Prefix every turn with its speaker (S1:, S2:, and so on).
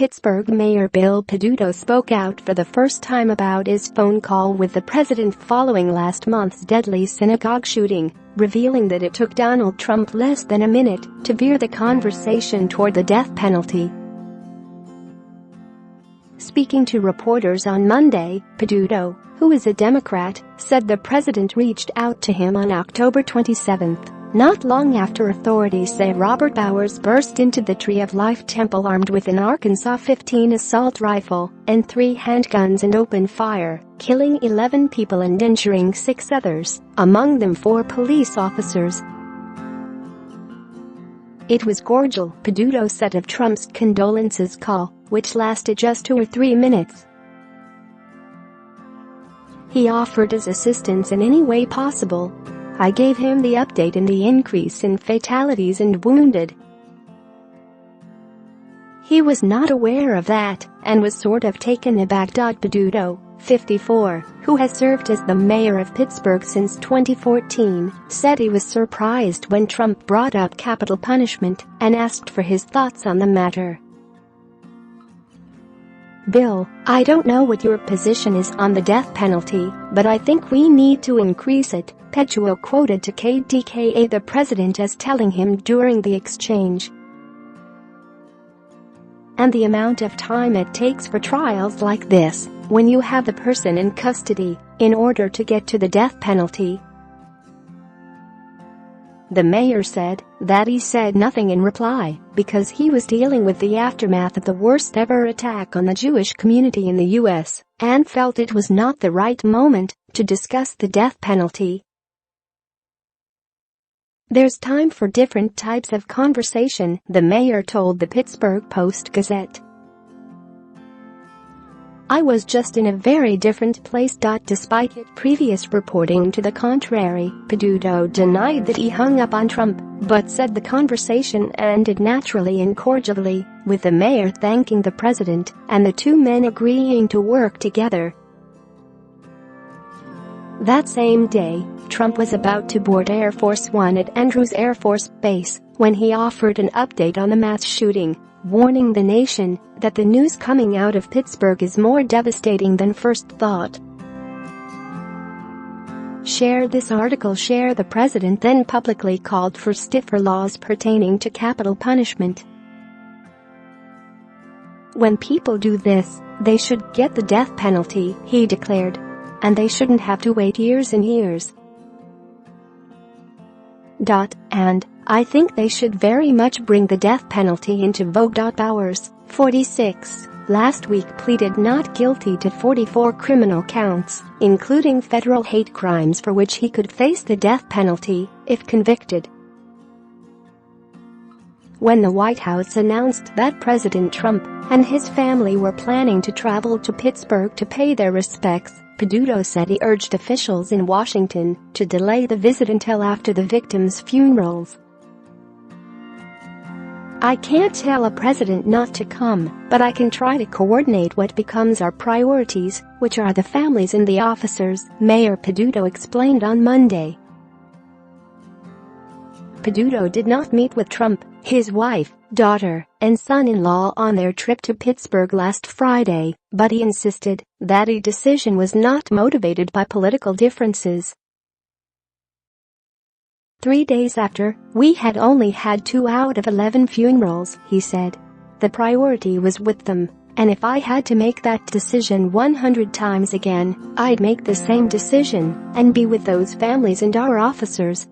S1: Pittsburgh Mayor Bill Peduto spoke out for the first time about his phone call with the president following last month's deadly synagogue shooting, revealing that it took Donald Trump less than a minute to veer the conversation toward the death penalty. Speaking to reporters on Monday, Peduto, who is a Democrat, said the president reached out to him on October 27, not long after authorities say Robert Bowers burst into the Tree of Life Temple armed with an Arkansas 15 assault rifle and 3 handguns and opened fire, killing 11 people and injuring 6 others, among them 4 police officers. It was cordial, Peduto said of Trump's condolences call, which lasted just 2 or 3 minutes. He offered his assistance in any way possible. I gave him the update in the increase in fatalities and wounded. He was not aware of that and was sort of taken aback. Peduto, 54, who has served as the mayor of Pittsburgh since 2014, said he was surprised when Trump brought up capital punishment and asked for his thoughts on the matter. Bill, I don't know what your position is on the death penalty, but I think we need to increase it, Peduto quoted to KDKA the president as telling him during the exchange. And the amount of time it takes for trials like this, when you have the person in custody, in order to get to the death penalty. The mayor said that he said nothing in reply because he was dealing with the aftermath of the worst ever attack on the Jewish community in the U.S. and felt it was not the right moment to discuss the death penalty. There's time for different types of conversation, the mayor told the Pittsburgh Post-Gazette. I was just in a very different place. Despite previous reporting to the contrary, Peduto denied that he hung up on Trump, but said the conversation ended naturally and cordially, with the mayor thanking the president and the two men agreeing to work together. That same day, Trump was about to board Air Force One at Andrews Air Force Base when he offered an update on the mass shooting, warning the nation that the news coming out of Pittsburgh is more devastating than first thought. Share this article. Share. The president then publicly called for stiffer laws pertaining to capital punishment. When people do this, they should get the death penalty, he declared. And they shouldn't have to wait years and years. And I think they should very much bring the death penalty into vogue. Bowers, 46, last week pleaded not guilty to 44 criminal counts, including federal hate crimes for which he could face the death penalty if convicted. When the White House announced that President Trump and his family were planning to travel to Pittsburgh to pay their respects, Peduto said he urged officials in Washington to delay the visit until after the victims' funerals. I can't tell a president not to come, but I can try to coordinate what becomes our priorities, which are the families and the officers, Mayor Peduto explained on Monday. Peduto did not meet with Trump, his wife, daughter, and son-in-law on their trip to Pittsburgh last Friday, but he insisted that a decision was not motivated by political differences. 3 days after, we had only had 2 out of 11 funerals, he said. The priority was with them, and if I had to make that decision 100 times again, I'd make the same decision and be with those families and our officers,